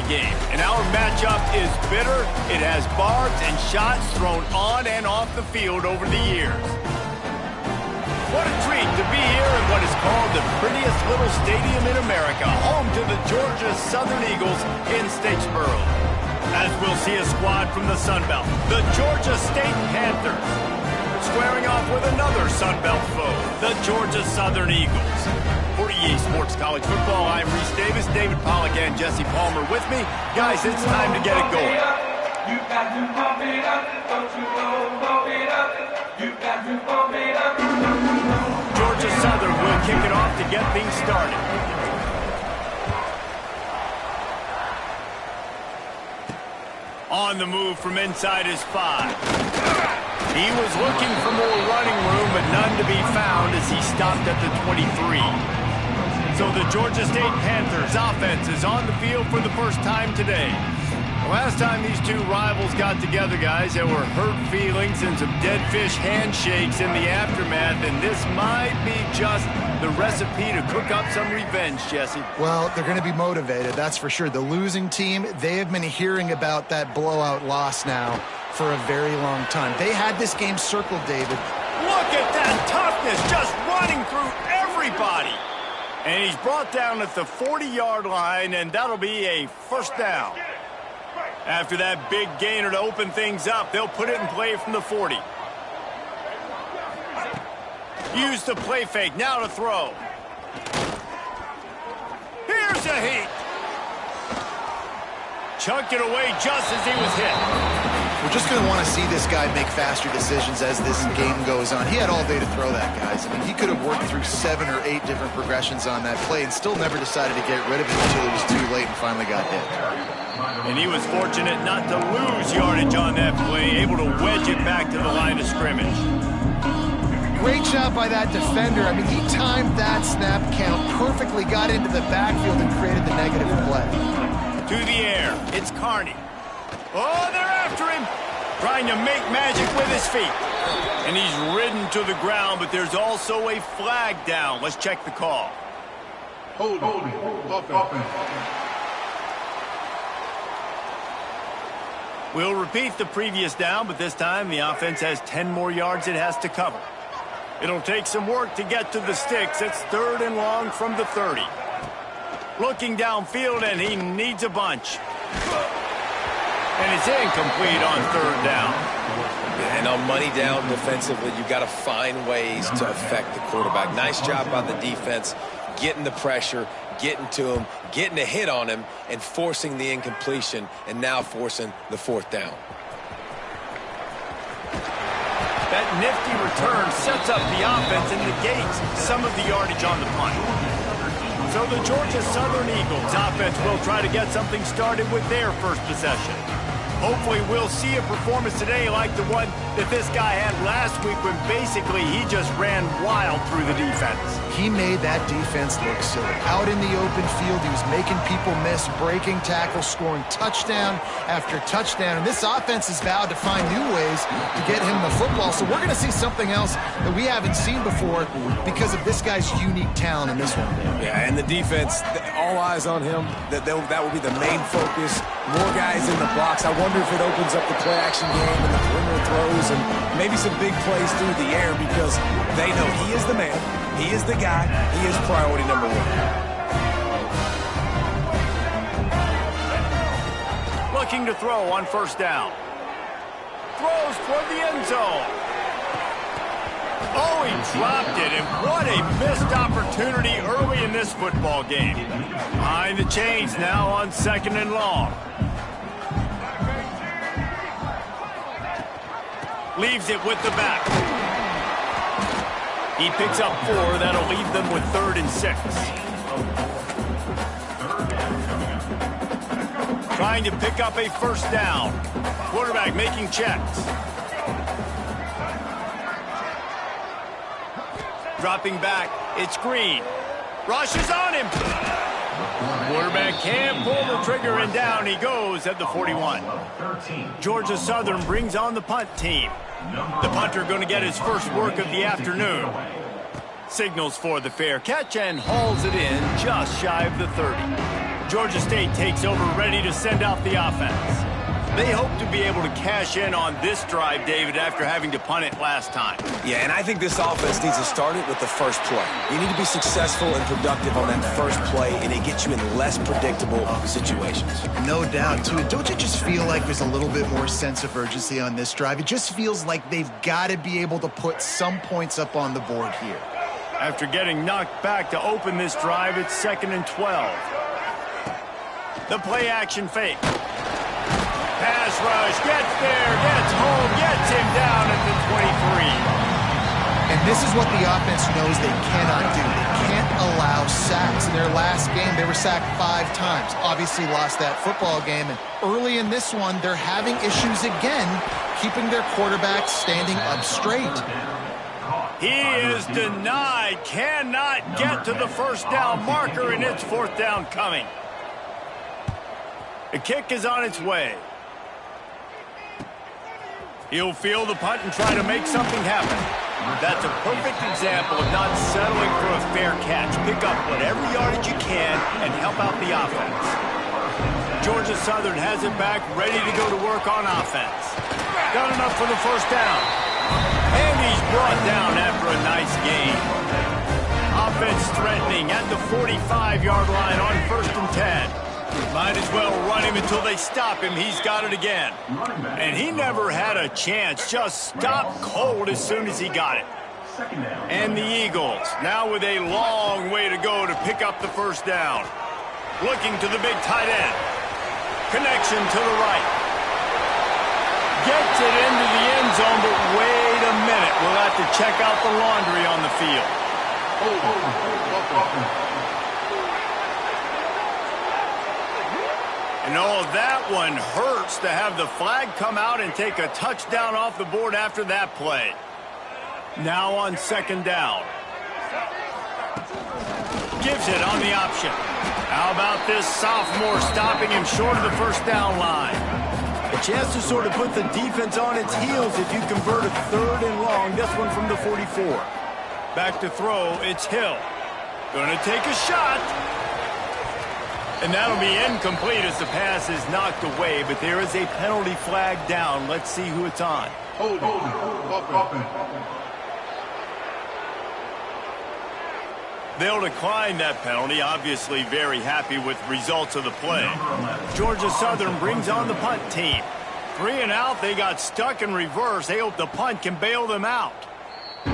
rivalry game, and our matchup is bitter. It has barbs and shots thrown on and off the field over the years. What a treat to be here in what is called the prettiest little stadium in America, home to the Georgia Southern Eagles in Statesboro. As we'll see a squad from the Sun Belt, the Georgia State Panthers, squaring off with another Sun Belt foe, the Georgia Southern Eagles. For EA Sports College Football, I'm Reese Davis, David Pollack, and Jesse Palmer with me. Guys, it's time to get it going. You got to pump it up, don't you know, pump it up. You got to pump it up. Georgia Southern will kick it off to get things started. On the move from inside his 5. He was looking for more running room, but none to be found as he stopped at the 23. So the Georgia State Panthers offense is on the field for the first time today. Last time these two rivals got together, guys, there were hurt feelings and some dead fish handshakes in the aftermath, and this might be just the recipe to cook up some revenge, Jesse. Well, they're going to be motivated, that's for sure. The losing team, they have been hearing about that blowout loss now for a very long time. They had this game circled, David. Look at that toughness, just running through everybody. And he's brought down at the 40-yard line, and that'll be a first down. After that big gainer to open things up, they'll put it in play from the 40. Use the play fake, now to throw. Here's a heat. Chucked it away just as he was hit. We're just going to want to see this guy make faster decisions as this game goes on. He had all day to throw that, guys. I mean, he could have worked through 7 or 8 different progressions on that play and still never decided to get rid of it until it was too late and finally got hit. And he was fortunate not to lose yardage on that play, able to wedge it back to the line of scrimmage. Great job by that defender. I mean, he timed that snap count perfectly, got into the backfield and created the negative play. To the air, it's Carney. Oh, they're after him, trying to make magic with his feet. And he's ridden to the ground, but there's also a flag down. Let's check the call. Hold it. We'll repeat the previous down, but this time the offense has 10 more yards it has to cover. It'll take some work to get to the sticks. It's 3rd and long from the 30. Looking downfield, and he needs a bunch. And it's incomplete on 3rd down. And on money down defensively, you've got to find ways to affect the quarterback. Nice job by the defense, getting the pressure, getting to him, getting a hit on him, and forcing the incompletion, and now forcing the 4th down. That nifty return sets up the offense and negates some of the yardage on the punt. So the Georgia Southern Eagles offense will try to get something started with their first possession. Hopefully we'll see a performance today like the one that this guy had last week when basically he just ran wild through the defense. He made that defense look silly. Out in the open field, he was making people miss, breaking tackles, scoring touchdown after touchdown. And this offense has vowed to find new ways to get him the football. So we're going to see something else that we haven't seen before because of this guy's unique talent in this one. Yeah, and the defense, all eyes on him. That will be the main focus. More guys in the box. I wonder if it opens up the play-action game and the perimeter throws and maybe some big plays through the air because they know he is the man, he is the guy, he is priority number 1. Looking to throw on 1st down. Throws toward the end zone. Oh, he dropped it, and what a missed opportunity early in this football game. Behind the chains now on 2nd and long. Leaves it with the back. He picks up 4. That'll leave them with 3rd and 6. Trying to pick up a 1st down. Quarterback making checks. Dropping back, it's Green. Rushes on him. Quarterback can't pull the trigger, and down he goes at the 41. Georgia Southern brings on the punt team. The punter going to get his first work of the afternoon. Signals for the fair catch and hauls it in just shy of the 30. Georgia State takes over, ready to send out the offense. They hope to be able to cash in on this drive, David, after having to punt it last time. Yeah, and I think this offense needs to start it with the first play. You need to be successful and productive on that first play, and it gets you in less predictable situations. No doubt, too. Don't you just feel like there's a little bit more sense of urgency on this drive? It just feels like they've got to be able to put some points up on the board here. After getting knocked back to open this drive, it's 2nd and 12. The play-action fake. Pass rush, gets there, gets home, gets him down at the 23. And this is what the offense knows they cannot do. They can't allow sacks. In their last game, they were sacked 5 times. Obviously lost that football game. And early in this one, they're having issues again, keeping their quarterback standing up straight. He is denied, cannot get to the first down marker, and it's 4th down coming. The kick is on its way. He'll field the punt and try to make something happen. That's a perfect example of not settling for a fair catch. Pick up whatever yardage you can and help out the offense. Georgia Southern has it back, ready to go to work on offense. Got enough for the first down. And he's brought down after a nice gain. Offense threatening at the 45-yard line on 1st and 10. Might as well run him until they stop him. He's got it again. And he never had a chance. Just stopped cold as soon as he got it. And the Eagles, now with a long way to go to pick up the first down. Looking to the big tight end. Connection to the right. Gets it into the end zone, but wait a minute. We'll have to check out the laundry on the field. And oh, that one hurts to have the flag come out and take a touchdown off the board after that play. Now on 2nd down. Gives it on the option. How about this sophomore stopping him short of the first down line? A chance to sort of put the defense on its heels if you convert a 3rd and long. This one from the 44. Back to throw, it's Hill. Gonna take a shot. And that'll be incomplete as the pass is knocked away, but there is a penalty flag down. Let's see who it's on. Hold it. They'll decline that penalty, obviously very happy with results of the play. Georgia Southern brings on the punt team. 3 and out, they got stuck in reverse. They hope the punt can bail them out.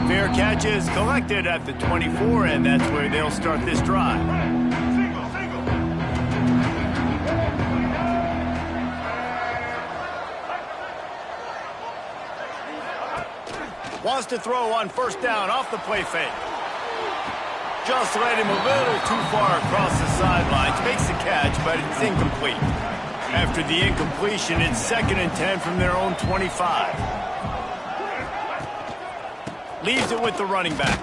Fair catch is collected at the 24, and that's where they'll start this drive. Wants to throw on 1st down off the play fake. Just led him a little too far across the sidelines. Makes the catch, but it's incomplete. After the incompletion, it's 2nd and 10 from their own 25. Leaves it with the running back.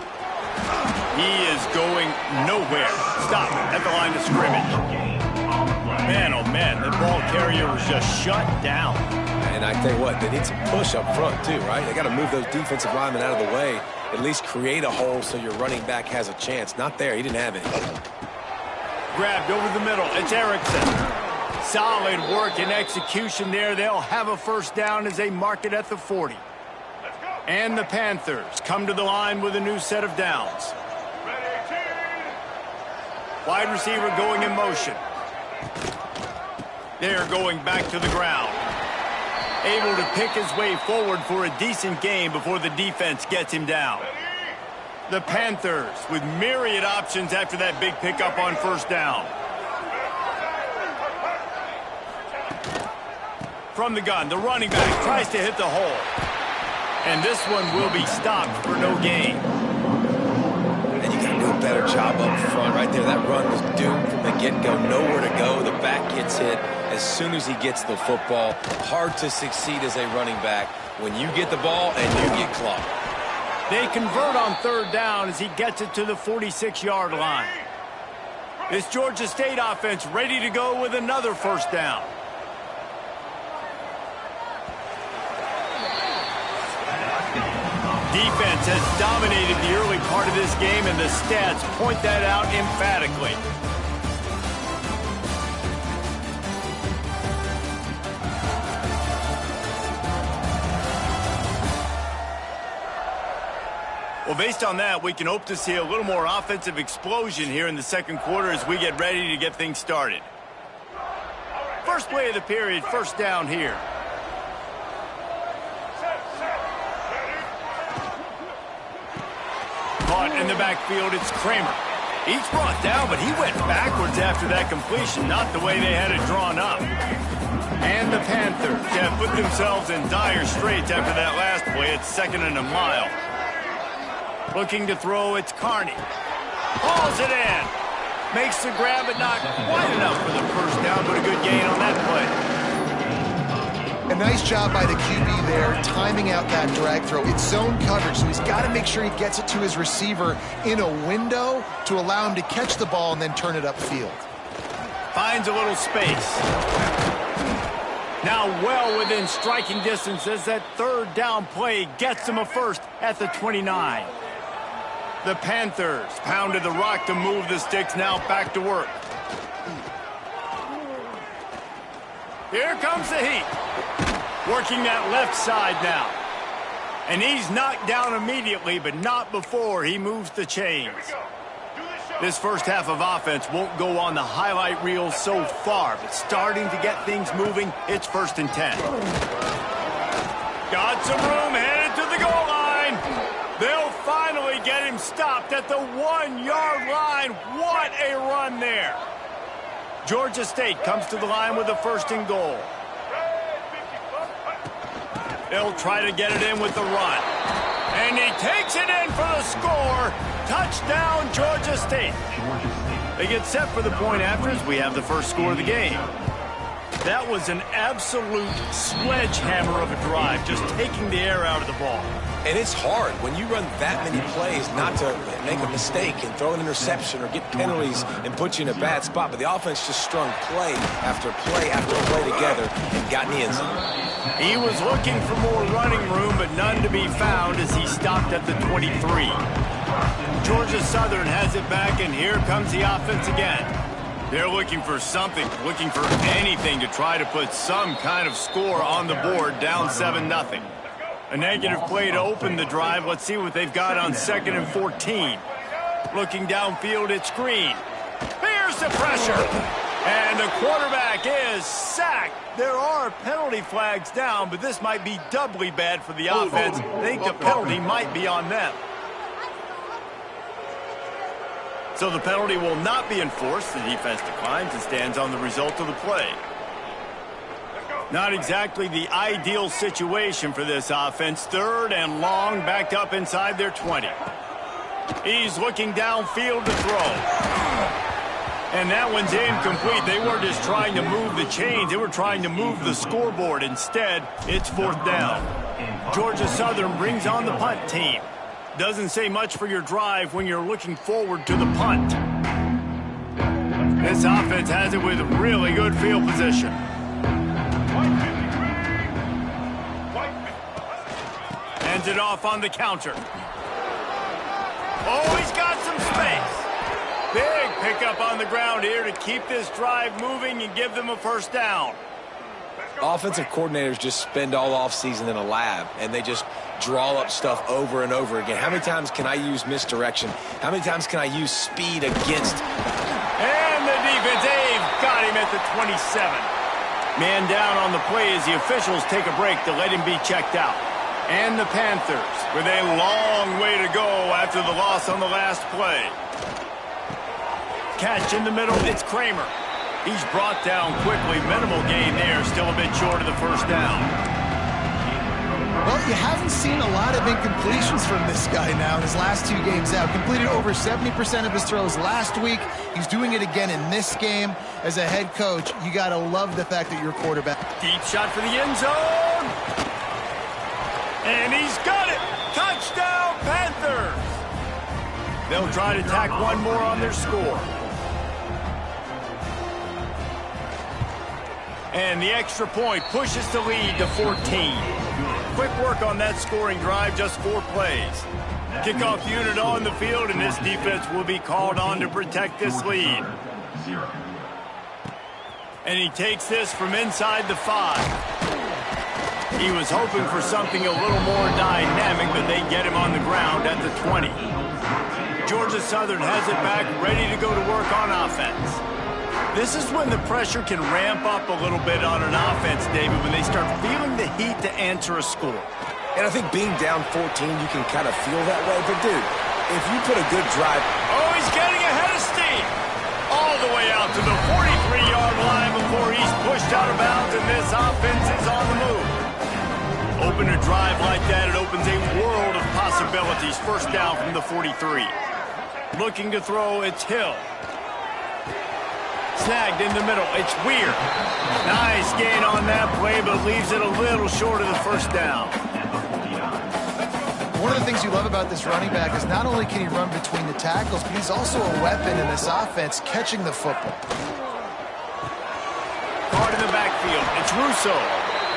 He is going nowhere. Stop at the line of scrimmage. Man, oh man, the ball carrier was just shut down. And I tell you what, they need some push up front too, right? They got to move those defensive linemen out of the way, at least create a hole so your running back has a chance. Not there. He didn't have any. Grabbed over the middle. It's Erickson. Solid work and execution there. They'll have a first down as they mark it at the 40. And the Panthers come to the line with a new set of downs. Wide receiver going in motion. They're going back to the ground. Able to pick his way forward for a decent gain before the defense gets him down. The Panthers with myriad options after that big pickup on 1st down. From the gun, the running back tries to hit the hole. And this one will be stopped for no gain. And you got to do a better job up front right there. That run was doomed from the get-go. Nowhere to go. The back gets hit as soon as he gets the football. Hard to succeed as a running back when you get the ball and you get clocked. They convert on 3rd down as he gets it to the 46-yard line. This Georgia State offense ready to go with another first down. Defense has dominated the early part of this game, and the stats point that out emphatically. Well, based on that, we can hope to see a little more offensive explosion here in the second quarter as we get ready to get things started. First play of the period, first down here. Caught in the backfield, it's Kramer. He's brought down, but he went backwards after that completion, not the way they had it drawn up. And the Panthers have put themselves in dire straits after that last play. It's 2nd and a mile. Looking to throw, it's Carney. Hauls it in. Makes the grab, but not quite enough for the first down, but a good gain on that play. A nice job by the QB there, timing out that drag throw. It's zone coverage, so he's got to make sure he gets it to his receiver in a window to allow him to catch the ball and then turn it upfield. Finds a little space. Now well within striking distance as that third down play gets him a first at the 29. The Panthers pounded the rock to move the sticks, now back to work. Here comes the heat. Working that left side now. And he's knocked down immediately, but not before he moves the chains. This first half of offense won't go on the highlight reel so far, but starting to get things moving, it's 1st and 10. Got some room, headed to the goal line. They'll finally get him stopped at the 1-yard line. What a run there. Georgia State comes to the line with a 1st and goal. They'll try to get it in with the run. And he takes it in for the score. Touchdown, Georgia State. They get set for the point after as we have the first score of the game. That was an absolute sledgehammer of a drive, just taking the air out of the ball. And it's hard when you run that many plays not to make a mistake and throw an interception or get penalties and put you in a bad spot. But the offense just strung play after play after play together and got in the end zone. He was looking for more running room, but none to be found as he stopped at the 23. Georgia Southern has it back, and here comes the offense again. They're looking for something, looking for anything to try to put some kind of score on the board, down 7-0. A negative play to open the drive. Let's see what they've got on 2nd and 14. Looking downfield, it's Green. Here's the pressure. And the quarterback is sacked. There are penalty flags down, but this might be doubly bad for the offense. I think the penalty might be on them. So the penalty will not be enforced. The defense declines and stands on the result of the play. Not exactly the ideal situation for this offense. 3rd and long, backed up inside their 20. He's looking downfield to throw. And that one's incomplete. They weren't just trying to move the chains. They were trying to move the scoreboard. Instead, it's 4th down. Georgia Southern brings on the punt team. Doesn't say much for your drive when you're looking forward to the punt. This offense has it with really good field position. Hands it off on the counter. Oh, he's got some space. Big pickup on the ground here to keep this drive moving and give them a 1st down. Offensive coordinators just spend all offseason in a lab, and they just draw up stuff over and over again. How many times can I use misdirection? How many times can I use speed against? And the defense, they've got him at the 27. Man down on the play as the officials take a break to let him be checked out. And the Panthers with a long way to go after the loss on the last play. Catch in the middle, it's Kramer. He's brought down quickly. Minimal gain there, still a bit short of the 1st down. Well, you haven't seen a lot of incompletions from this guy now in his last 2 games out. Completed over 70% of his throws last week. He's doing it again in this game. As a head coach, you got to love the fact that your quarterback. Deep shot for the end zone. And he's got it. Touchdown, Panthers. They'll try to tack one more on their score. And the extra point pushes the lead to 14. Quick work on that scoring drive, just 4 plays. Kickoff unit on the field, and this defense will be called on to protect this lead. And he takes this from inside the 5. He was hoping for something a little more dynamic, but they get him on the ground at the 20. Georgia Southern has it back, ready to go to work on offense. This is when the pressure can ramp up a little bit on an offense, David, when they start feeling the heat to answer a score. And I think being down 14, you can kind of feel that way. But, dude, if you put a good drive... Oh, he's getting ahead of steam. All the way out to the 43-yard line before he's pushed out of bounds, and this offense is on the move. Open a drive like that, it opens a world of possibilities. First down from the 43. Looking to throw, it's Hill. Snagged in the middle, it's Weir. Nice gain on that play, but leaves it a little short of the first down. One of the things you love about this running back is not only can he run between the tackles, but he's also a weapon in this offense, catching the football. Card in the backfield, it's Russo.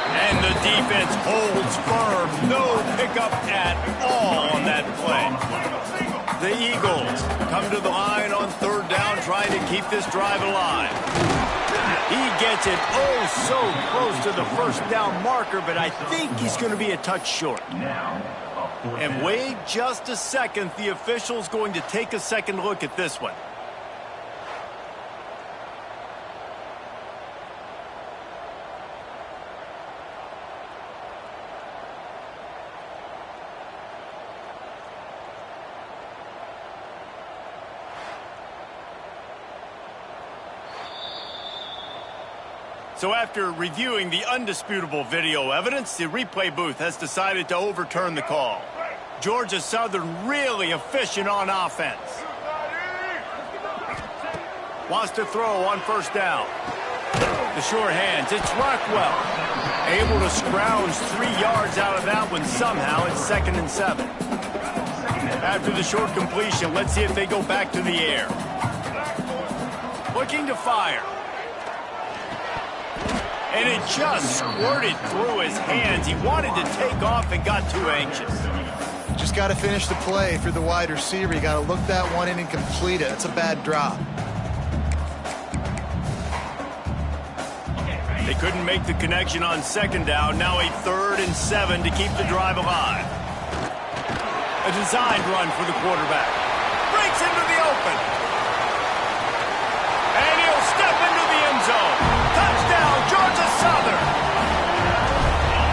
And the defense holds firm. No pickup at all on that play. The Eagles come to the line on third down, trying to keep this drive alive. He gets it so close to the first down marker, but I think he's going to be a touch short. And wait just a second. The official's going to take a second look at this one. So after reviewing the undisputable video evidence, the replay booth has decided to overturn the call. Georgia Southern really efficient on offense. Wants to throw on first down. The sure hands, it's Rockwell. Able to scrounge 3 yards out of that one somehow. It's 2nd and 7. After the short completion, let's see if they go back to the air. Looking to fire. And it just squirted through his hands. He wanted to take off and got too anxious. Just got to finish the play through the wide receiver. You got to look that one in and complete it. It's a bad drop. They couldn't make the connection on second down. Now a 3rd and 7 to keep the drive alive. A designed run for the quarterback. Breaks into the open. And he'll step into the end zone. Touchdown, Georgia Southern.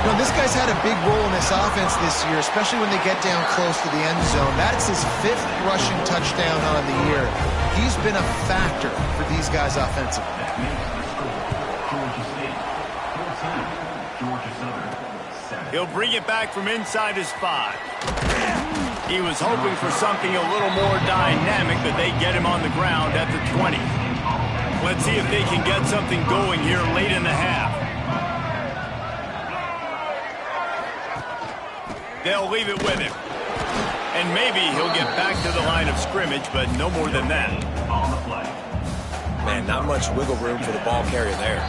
No, this guy's had a big role in this offense this year, especially when they get down close to the end zone. That's his 5th rushing touchdown on the year. He's been a factor for these guys offensively. He'll bring it back from inside his 5. He was hoping for something a little more dynamic, but they get him on the ground at the 20. Let's see if they can get something going here late in the half. They'll leave it with him. And maybe he'll get back to the line of scrimmage, but no more than that. Man, not much wiggle room for the ball carrier there.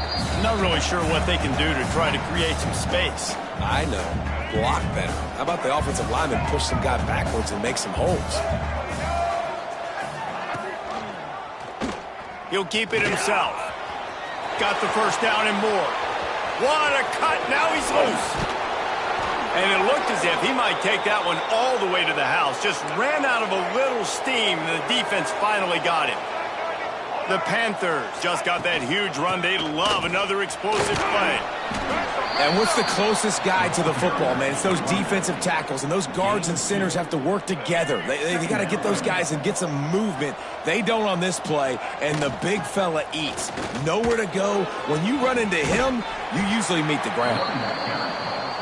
Not really sure what they can do to try to create some space. I know. Block better. How about the offensive lineman push some guy backwards and make some holes? He'll keep it himself. Got the first down and more. What a cut. Now he's loose. And it looked as if he might take that one all the way to the house. Just ran out of a little steam, and the defense finally got him. The Panthers just got that huge run. They love another explosive play. And what's the closest guy to the football, man? It's those defensive tackles, and those guards and centers have to work together. They got to get those guys and get some movement. They don't on this play, and the big fella eats. Nowhere to go. When you run into him, you usually meet the ground.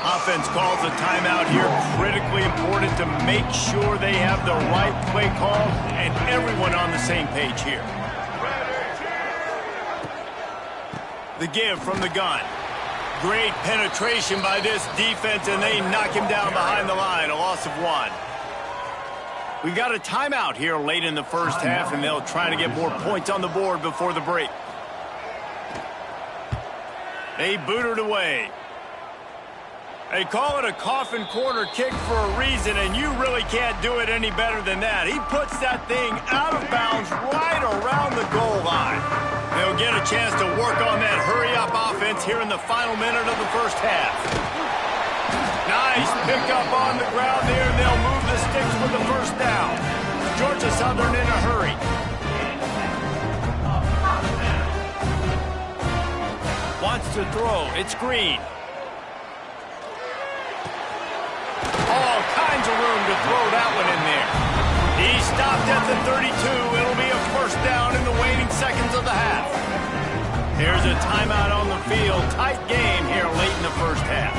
Offense calls a timeout here. Critically important to make sure they have the right play call and everyone on the same page here. The give from the gun. Great penetration by this defense, and they knock him down behind the line. A loss of 1. We've got a timeout here late in the first half, and they'll try to get more points on the board before the break. They boot it away. They call it a coffin corner kick for a reason, and you really can't do it any better than that. He puts that thing out of bounds right around the goal line. They'll get a chance to work on that hurry-up offense here in the final minute of the first half. Nice pickup on the ground there, and they'll move the sticks with the first down. Georgia Southern in a hurry. Wants to throw. It's Green. All kinds of room to throw that one in there. He stopped at the 32. It'll be a first down in the waning seconds of the half. Here's a timeout on the field. Tight game here late in the first half.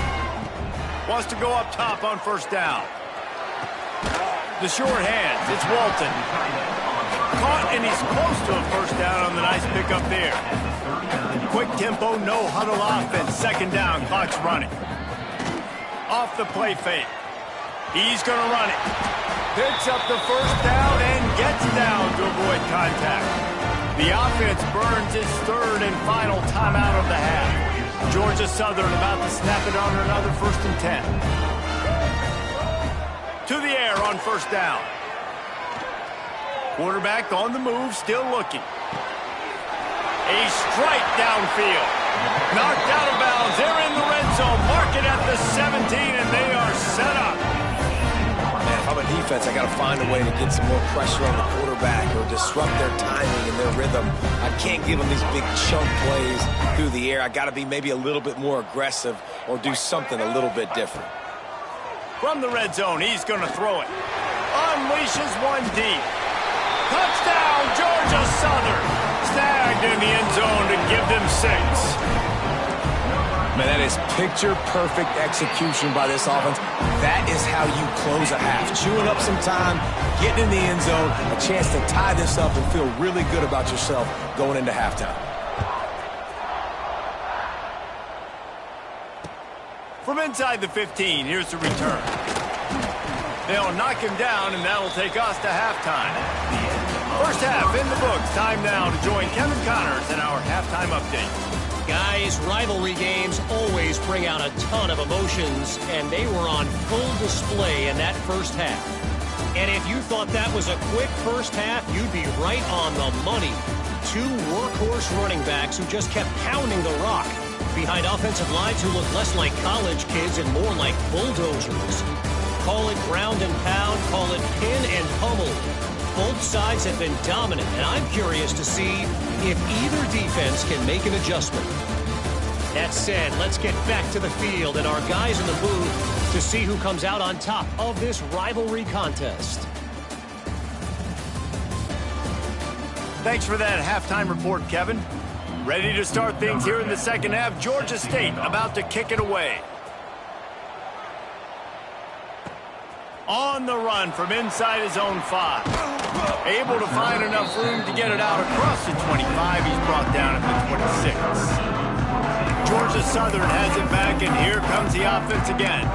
Wants to go up top on first down. The short hands. It's Walton. Caught, and he's close to a first down on the nice pickup there. Quick tempo, no huddle offense. Second down, clock's running. Off the play fake. He's going to run it. Picks up the first down and gets down to avoid contact. The offense burns its third and final timeout of the half. Georgia Southern about to snap it on another 1st and 10. To the air on first down. Quarterback on the move, still looking. A strike downfield. Knocked out of bounds. They're in the red zone. Mark it at the 17, and they are set up. Man, if I'm a defense, I got to find a way to get some more pressure on the quarterback or disrupt their timing and their rhythm. I can't give them these big chunk plays through the air. I got to be maybe a little bit more aggressive or do something a little bit different. From the red zone, he's going to throw it. Unleashes one deep. Touchdown, Georgia Southern. Snagged in the end zone to give them 6. Man, that is picture-perfect execution by this offense. That is how you close a half. Chewing up some time, getting in the end zone, a chance to tie this up and feel really good about yourself going into halftime. From inside the 15, here's the return. They'll knock him down, and that'll take us to halftime. First half in the books. Time now to join Kevin Connors in our halftime update. Guys, rivalry games always bring out a ton of emotions, and they were on full display in that first half. And if you thought that was a quick first half, you'd be right on the money. 2 workhorse running backs who just kept pounding the rock behind offensive lines who look less like college kids and more like bulldozers. Call it ground and pound, call it pin and pummel. Both sides have been dominant, and I'm curious to see if either defense can make an adjustment. That said, let's get back to the field and our guys in the booth to see who comes out on top of this rivalry contest. Thanks for that halftime report, Kevin. Ready to start things here in the second half. Georgia State about to kick it away. On the run from inside his own 5. Able to find enough room to get it out across the 25. He's brought down at the 26. Georgia Southern has it back, and here comes the offense again.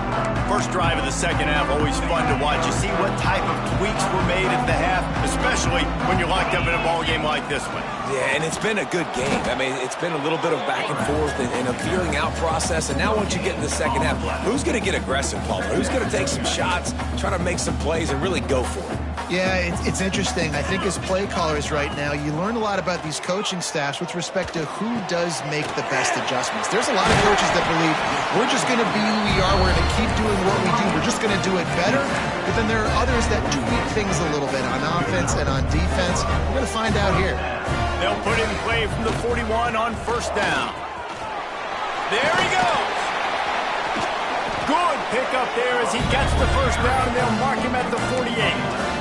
First drive of the second half, always fun to watch. You see what type of tweaks were made at the half, especially when you're locked up in a ball game like this one. Yeah, and it's been a good game. I mean, it's been a little bit of back and forth and a feeling out process. And now once you get in the second half, who's going to get aggressive, Paul? Who's going to take some shots, try to make some plays, and really go for it? Yeah, it's interesting. I think as play callers right now, you learn a lot about these coaching staffs with respect to who does make the best adjustments. There's a lot of coaches that believe we're just going to be who we are. We're going to keep doing what we do. We're just going to do it better. But then there are others that tweak things a little bit on offense and on defense. We're going to find out here. They'll put in play from the 41 on first down. There he goes. Good pickup there as he gets the first down, and they'll mark him at the 48.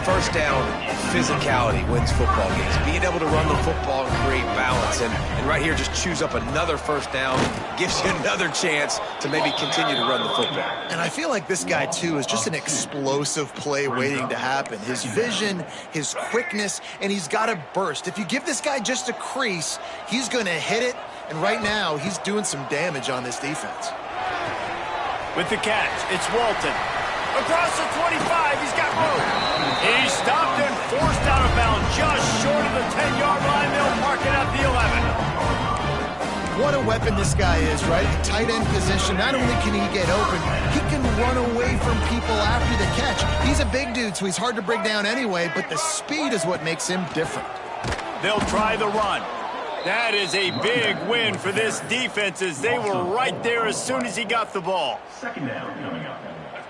First down, physicality wins football games. Being able to run the football and create balance. And right here, just choose up another first down, gives you another chance to maybe continue to run the football. And I feel like this guy, too, is just an explosive play waiting to happen. His vision, his quickness, and he's got a burst. If you give this guy just a crease, he's going to hit it. And right now, he's doing some damage on this defense. With the catch, it's Walton. Across the 25, he's got room. He's stopped and forced out of bounds just short of the 10-yard line. They'll mark it at the 11. What a weapon this guy is, right? The tight end position, not only can he get open, he can run away from people after the catch. He's a big dude, so he's hard to bring down anyway, but the speed is what makes him different. They'll try the run. That is a big win for this defense as they were right there as soon as he got the ball. Second down coming up.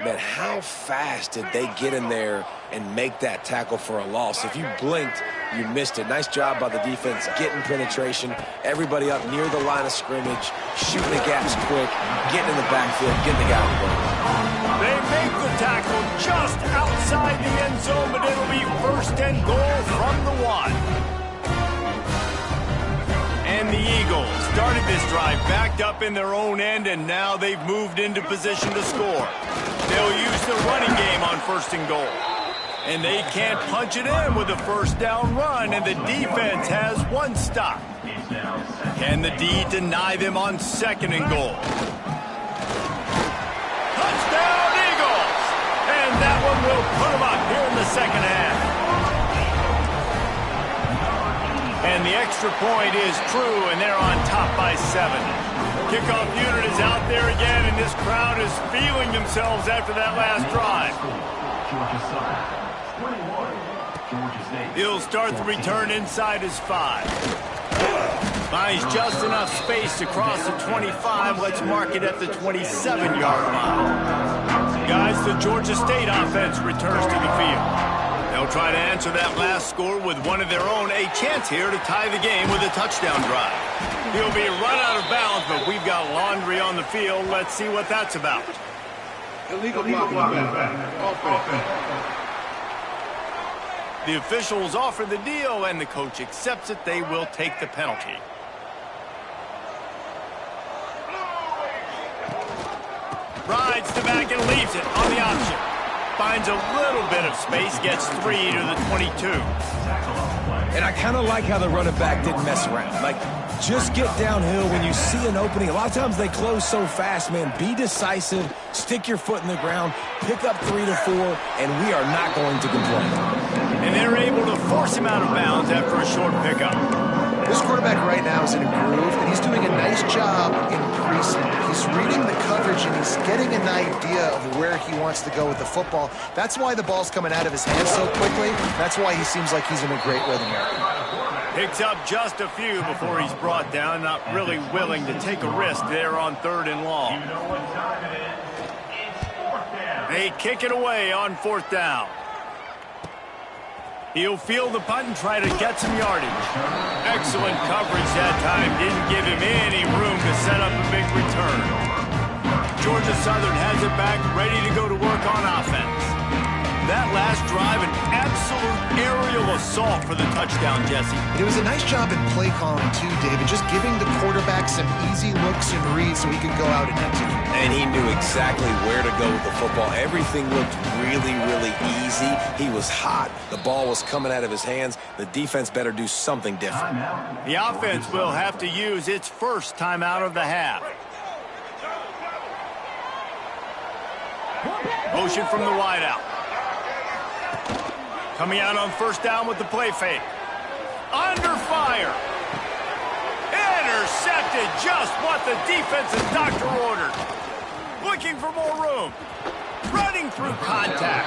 Man, how fast did they get in there and make that tackle for a loss? If you blinked, you missed it. Nice job by the defense getting penetration. Everybody up near the line of scrimmage, shooting the gaps quick, getting in the backfield, getting the guy on the ball. They make the tackle just outside the end zone, but it'll be first and goal from the 1. And the Eagles started this drive backed up in their own end, and now they've moved into position to score. They'll use the running game on first and goal. And they can't punch it in with a first down run, and the defense has one stop. Can the D deny them on second and goal? Touchdown, Eagles! And that one will put them up here in the second half. And the extra point is true, and they're on top by 7. Kickoff unit is out there again, and this crowd is feeling themselves after that last drive. He'll start the return inside his 5. Finds just enough space to cross the 25. Let's mark it at the 27-yard line. Guys, the Georgia State offense returns to the field. They'll try to answer that last score with one of their own. A chance here to tie the game with a touchdown drive. He'll be run out of bounds, but we've got laundry on the field. Let's see what that's about. Illegal blocking. Offense. The officials offer the deal, and the coach accepts it. They will take the penalty. Rides the back and leaves it on the option. Finds a little bit of space, gets 3 to the 22. And I kind of like how the running back didn't mess around. Like, just get downhill when you see an opening. A lot of times they close so fast, man. Be decisive, stick your foot in the ground, pick up 3 to 4, and we are not going to complain. And they're able to force him out of bounds after a short pickup. This quarterback right now is in a groove, and he's doing a nice job in pre-snap. He's reading the coverage, and he's getting an idea of where he wants to go with the football. That's why the ball's coming out of his hands so quickly. That's why he seems like he's in a great rhythm here. Picks up just a few before he's brought down, not really willing to take a risk there on 3rd and long. They kick it away on 4th down. He'll field the punt and try to get some yardage. Excellent coverage that time. Didn't give him any room to set up a big return. Georgia Southern has it back, ready to go to work on offense. That last drive, an absolute aerial assault for the touchdown, Jesse. It was a nice job in play calling, too, David, just giving the quarterback some easy looks and reads so he could go out and execute. And he knew exactly where to go with the football. Everything looked really, really easy. He was hot. The ball was coming out of his hands. The defense better do something different. The offense will have to use its first timeout of the half. Motion from the wideout. Coming out on 1st down with the play fake. Under fire. Intercepted, just what the defensive doctor ordered. Looking for more room. Running through contact.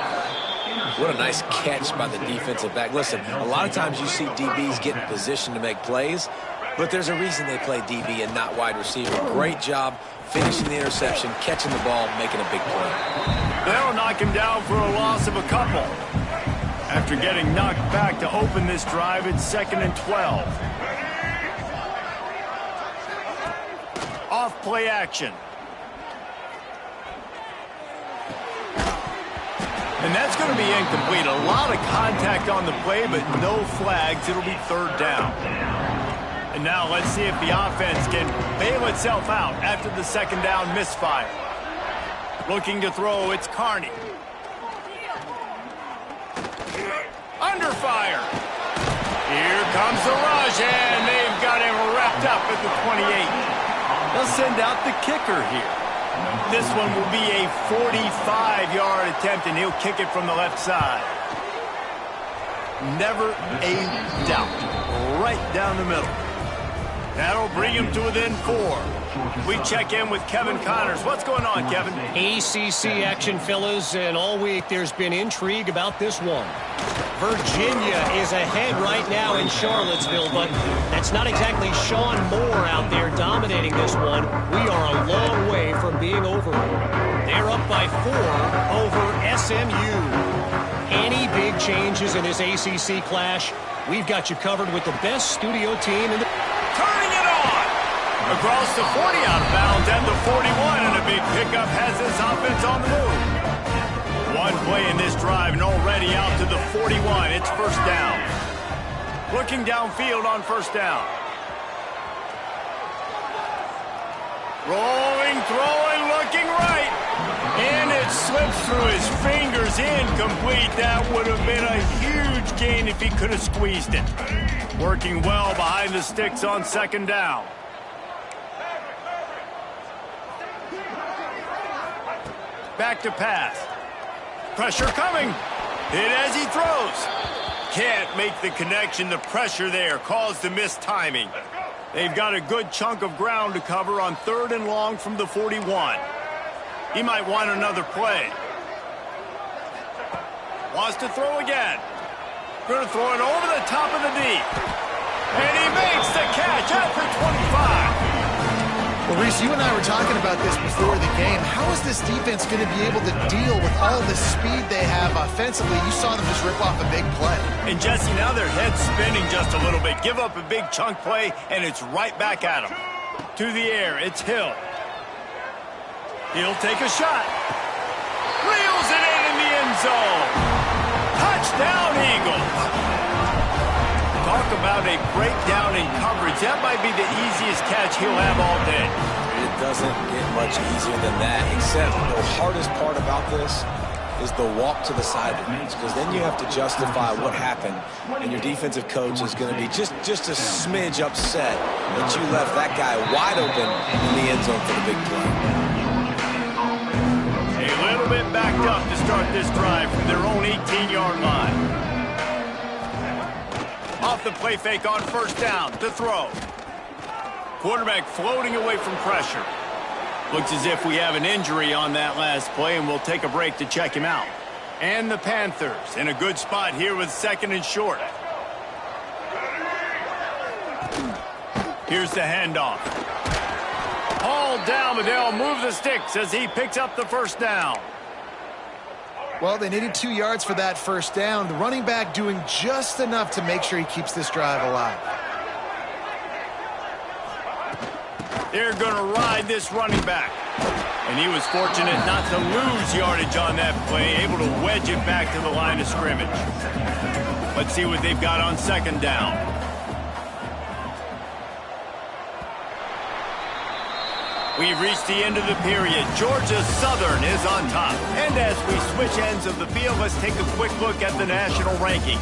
What a nice catch by the defensive back. Listen, a lot of times you see DBs get in position to make plays, but there's a reason they play DB and not wide receiver. Great job finishing the interception, catching the ball, making a big play. They'll knock him down for a loss of a couple. After getting knocked back to open this drive, it's 2nd and 12. Off play action. And that's going to be incomplete. A lot of contact on the play, but no flags. It'll be 3rd down. And now let's see if the offense can bail itself out after the 2nd down misfire. Looking to throw, it's Carney. Under fire. Here comes the rush, and they've got him wrapped up at the 28. They'll send out the kicker here. This one will be a 45-yard attempt, and he'll kick it from the left side. Never a doubt. Right down the middle. That'll bring him to within 4. We check in with Kevin Connors. What's going on, Kevin? ACC action, fellas, and all week there's been intrigue about this one. Virginia is ahead right now in Charlottesville, but that's not exactly Sean Moore out there dominating this one. We are a long way from being over. They're up by 4 over SMU. Any big changes in this ACC clash? We've got you covered with the best studio team in the... Turning it on! Across the 40 out of bounds and the 41, and a big pickup has this offense on the move. One play in this drive and already out to the 41. It's first down. Looking downfield on first down. Rolling, throwing, looking right. And it slips through his fingers, incomplete. That would have been a huge gain if he could have squeezed it. Working well behind the sticks on second down. Back to pass. Pressure coming. Hit as he throws. Can't make the connection. The pressure there caused the missed timing. They've got a good chunk of ground to cover on 3rd and long from the 41. He might want another play. Wants to throw again. Going to throw it over the top of the deep. And he makes the catch at the 25. Well, Reese, you and I were talking about this before the game. How is this defense going to be able to deal with all the speed they have offensively? You saw them just rip off a big play. And, Jesse, now their head's spinning just a little bit. Give up a big chunk play, and it's right back at them. To the air, it's Hill. He'll take a shot. Reels it in the end zone. Touchdown, Eagles. Talk about a breakdown in coverage. That might be the easiest catch he'll have all day. It doesn't get much easier than that, except the hardest part about this is the walk to the sidelines, because then you have to justify what happened, and your defensive coach is going to be just a smidge upset that you left that guy wide open in the end zone for the big play. A little bit backed up to start this drive from their own 18-yard line. Off the play fake on first down to throw. Quarterback floating away from pressure. Looks as if we have an injury on that last play, and we'll take a break to check him out. And the Panthers in a good spot here with 2nd and short. Here's the handoff. Hauled down, but they'll move the sticks as he picks up the first down. Well, they needed 2 yards for that first down. The running back doing just enough to make sure he keeps this drive alive. They're going to ride this running back. And he was fortunate not to lose yardage on that play, able to wedge it back to the line of scrimmage. Let's see what they've got on second down. We've reached the end of the period. Georgia Southern is on top. And as we switch ends of the field, let's take a quick look at the national rankings.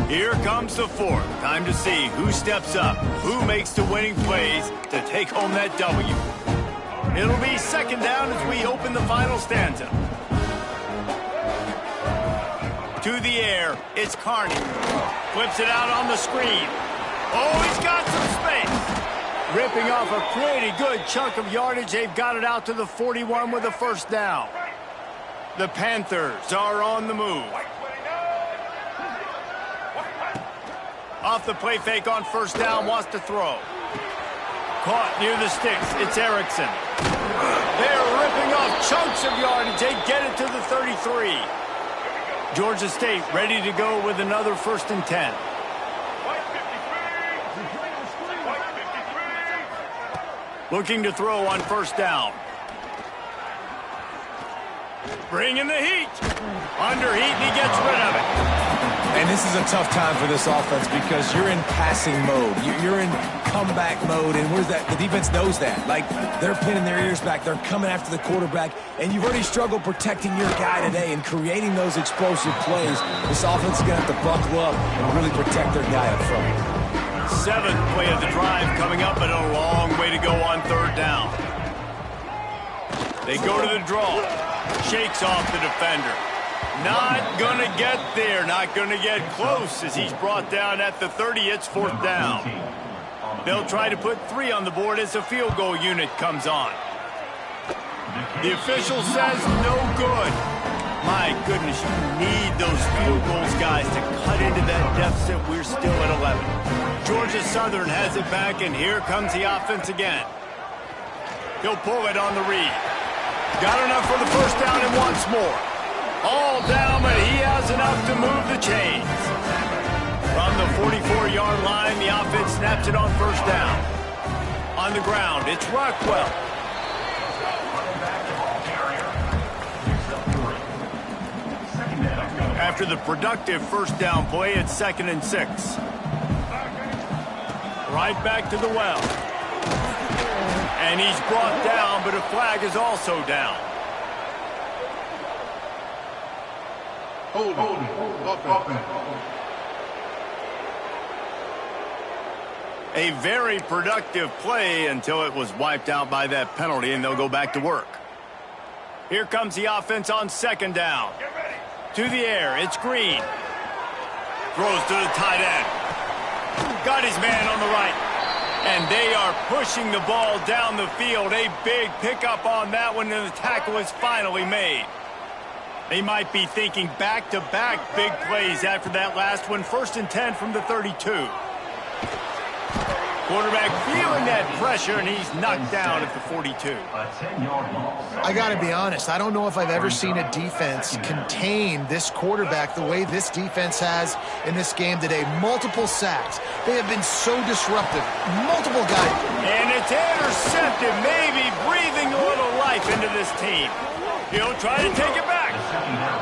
Here comes the 4th. Time to see who steps up, who makes the winning plays to take home that W. It'll be second down as we open the final stanza. To the air, it's Carney. Flips it out on the screen. Oh, he's got some space. Ripping off a pretty good chunk of yardage. They've got it out to the 41 with a first down. The Panthers are on the move. Off the play fake on first down, wants to throw. Caught near the sticks, it's Erickson. They're ripping off chunks of yardage. They get it to the 33. Georgia State ready to go with another 1st and 10. Looking to throw on first down. Bringing the heat. Under heat, and he gets rid of it. And this is a tough time for this offense because you're in passing mode. You're in comeback mode, and where's that? The defense knows that. Like, they're pinning their ears back. They're coming after the quarterback, and you've already struggled protecting your guy today and creating those explosive plays. This offense is going to have to buckle up and really protect their guy up front. 7th play of the drive coming up, but a long way to go on third down. They go to the draw. Shakes off the defender. Not going to get there. Not going to get close as he's brought down at the 30. It's fourth down. They'll try to put 3 on the board as a field goal unit comes on. The official says no good. My goodness, you need those field goals, guys, to cut into that deficit. We're still at 11. Georgia Southern has it back, and here comes the offense again. He'll pull it on the read. Got enough for the first down and once more. All down, but he has enough to move the chains. From the 44-yard line, the offense snaps it on first down. On the ground, it's Rockwell. After the productive first down play, it's 2nd and 6. Right back to the well. And he's brought down, but a flag is also down. Hold offense. A very productive play until it was wiped out by that penalty, and they'll go back to work. Here comes the offense on 2nd down. To the air, it's Green. Throws to the tight end. Got his man on the right. And they are pushing the ball down the field. A big pickup on that one, and the tackle is finally made. They might be thinking back-to-back big plays after that last one. 1st and 10 from the 32. Quarterback feeling that pressure, and he's knocked down at the 42. I got to be honest, I don't know if I've ever seen a defense contain this quarterback the way this defense has in this game today. Multiple sacks. They have been so disruptive. Multiple guys. And it's intercepted, maybe breathing a little life into this team. He'll try to take it back.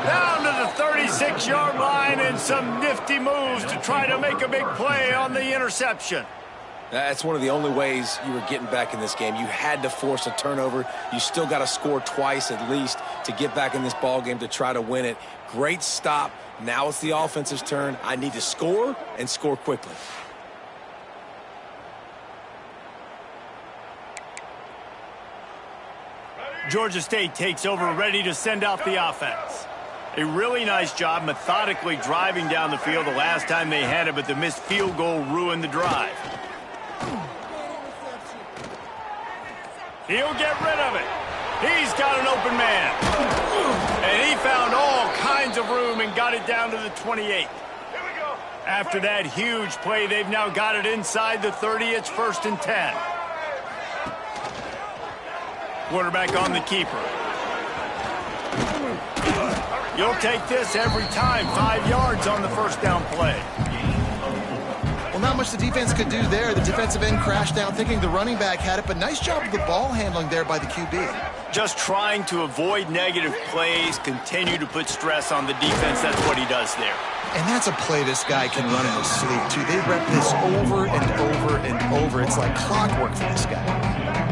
Down to the 36-yard line, and some nifty moves to try to make a big play on the interception. That's one of the only ways you were getting back in this game. You had to force a turnover. You still got to score twice at least to get back in this ball game to try to win it. Great stop. Now it's the offense's turn. I need to score and score quickly. Georgia State takes over, ready to send out the offense. A really nice job methodically driving down the field the last time they had it, but the missed field goal ruined the drive. He'll get rid of it. He's got an open man. And he found all kinds of room and got it down to the 28. After that huge play, they've now got it inside the 30. It's 1st and 10. Quarterback on the keeper. You'll take this every time. 5 yards on the first down play. Well, not much the defense could do there. The defensive end crashed down thinking the running back had it, but nice job of the ball handling there by the QB. Just trying to avoid negative plays, continue to put stress on the defense. That's what he does there. And that's a play this guy can run in his sleep, too. They rep this over and over and over. It's like clockwork for this guy.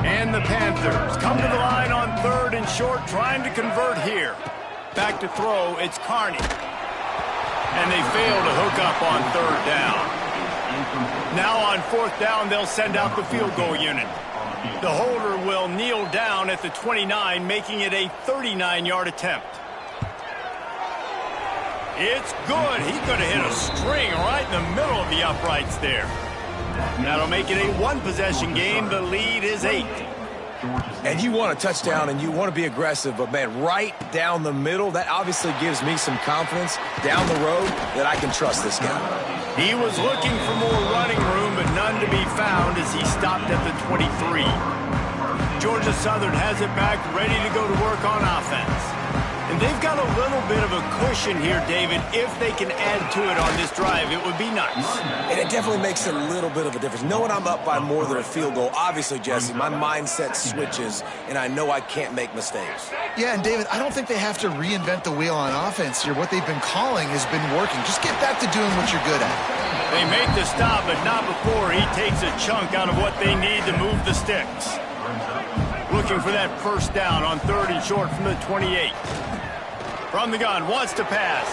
And the Panthers come to the line on 3rd and short, trying to convert here. Back to throw, it's Carney. And they fail to hook up on 3rd down. Now on 4th down, they'll send out the field goal unit. The holder will kneel down at the 29, making it a 39-yard attempt. It's good. He could have hit a string right in the middle of the uprights there. That'll make it a 1-possession game. The lead is 8. And you want a touchdown and you want to be aggressive, but, man, right down the middle, that obviously gives me some confidence down the road that I can trust this guy. He was looking for more running room, but none to be found as he stopped at the 23. Georgia Southern has it back, ready to go to work on offense. And they've got a little bit of a cushion here, David. If they can add to it on this drive, it would be nice. And it definitely makes a little bit of a difference. Knowing I'm up by more than a field goal, obviously, Jesse, my mindset switches, and I know I can't make mistakes. Yeah, and David, I don't think they have to reinvent the wheel on offense here. What they've been calling has been working. Just get back to doing what you're good at. They make the stop, but not before he takes a chunk out of what they need to move the sticks. Looking for that first down on 3rd and short from the 28. From the gun, wants to pass.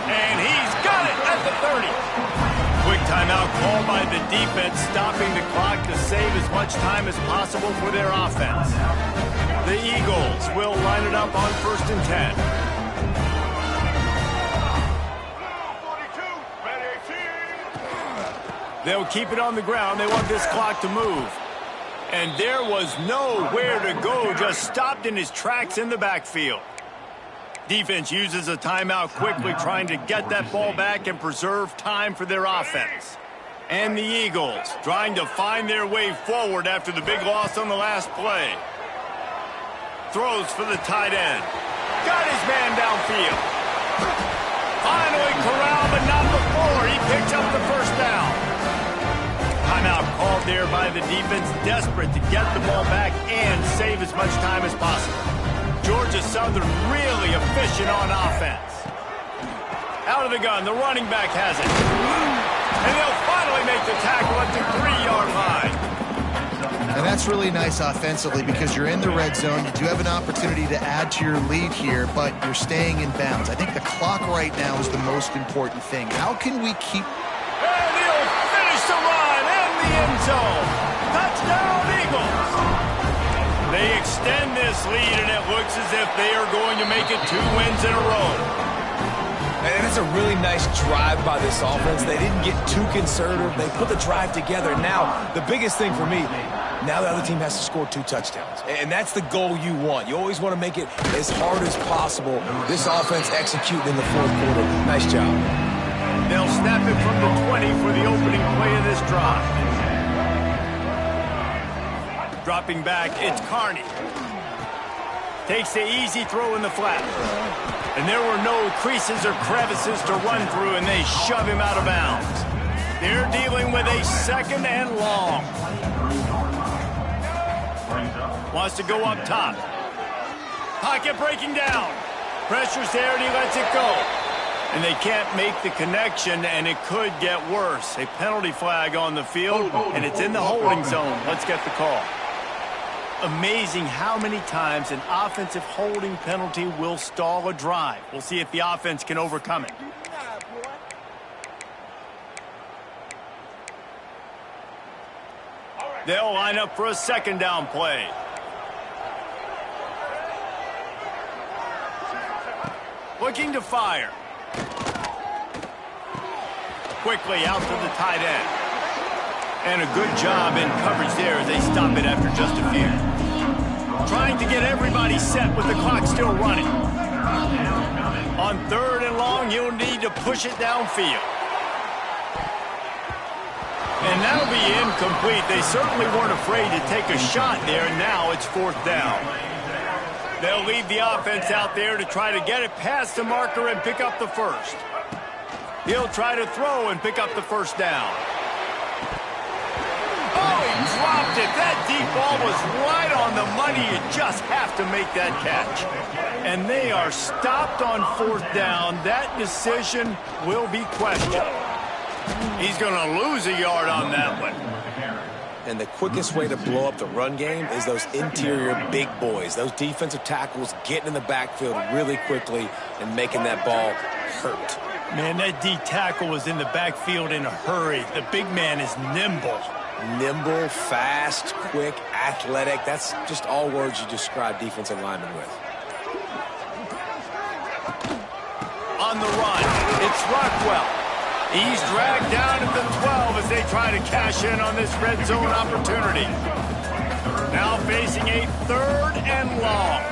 And he's got it at the 30. Quick timeout called by the defense, stopping the clock to save as much time as possible for their offense. The Eagles will line it up on 1st and 10. They'll keep it on the ground. They want this clock to move. And there was nowhere to go, just stopped in his tracks in the backfield. Defense uses a timeout quickly, trying to get that ball back and preserve time for their offense. And the Eagles trying to find their way forward after the big loss on the last play. Throws for the tight end. Got his man downfield. Finally corralled, but not before. He picks up the first down. Timeout called there by the defense, desperate to get the ball back and save as much time as possible. Georgia Southern really efficient on offense. Out of the gun, the running back has it. And they'll finally make the tackle at the 3-yard line. And that's really nice offensively because you're in the red zone. You do have an opportunity to add to your lead here, but you're staying in bounds. I think the clock right now is the most important thing. How can we keep... And he'll finish the run in the end zone. Touchdown, Eagles. They extend this lead, and it looks as if they are going to make it 2 wins in a row. And it's a really nice drive by this offense. They didn't get too conservative. They put the drive together. Now, the biggest thing for me, now the other team has to score 2 touchdowns. And that's the goal you want. You always want to make it as hard as possible. This offense executing in the 4th quarter. Nice job. They'll snap it from the 20 for the opening play of this drive. Dropping back, it's Carney. Takes the easy throw in the flat. And there were no creases or crevices to run through, and they shove him out of bounds. They're dealing with a 2nd and long. Wants to go up top. Pocket breaking down. Pressure's there, and he lets it go. And they can't make the connection, and it could get worse. A penalty flag on the field, and it's in the holding zone. Let's get the call. Amazing how many times an offensive holding penalty will stall a drive. We'll see if the offense can overcome it. They'll line up for a 2nd down play. Looking to fire. Quickly out to the tight end. And a good job in coverage there as they stop it after just a few. Trying to get everybody set with the clock still running. On 3rd and long, you'll need to push it downfield. And that'll be incomplete. They certainly weren't afraid to take a shot there, and now it's 4th down. They'll leave the offense out there to try to get it past the marker and pick up the first. He'll try to throw and pick up the first down. Oh, he dropped it. That deep ball was right on the money. You just have to make that catch. And they are stopped on 4th down. That decision will be questioned. He's going to lose a yard on that one. And the quickest way to blow up the run game is those interior big boys, those defensive tackles getting in the backfield really quickly and making that ball hurt. Man, that D tackle was in the backfield in a hurry. The big man is nimble. Nimble, fast, quick, athletic. That's just all words you describe defensive linemen with. On the run, it's Rockwell. He's dragged down at the 12 as they try to cash in on this red zone opportunity. Now facing a 3rd and long.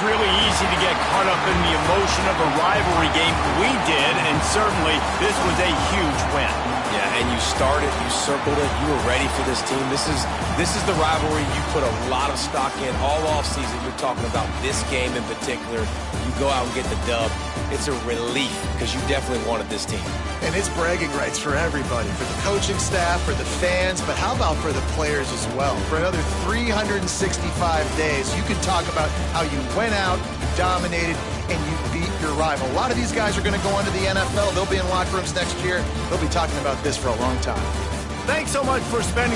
Really easy to get caught up in the emotion of a rivalry game. We did, and certainly this was a huge win. Yeah, and you started, you circled it, you were ready for this team. This is the rivalry you put a lot of stock in all offseason. You're talking about this game in particular. You go out and get the dub. It's a relief because you definitely wanted this team. And it's bragging rights for everybody, for the coaching staff, for the fans, but how about for the players as well? For another 365 days, you can talk about how you went out, dominated, and you beat your rival. A lot of these guys are going to go into the NFL. They'll be in locker rooms next year. They'll be talking about this for a long time. Thanks so much for spending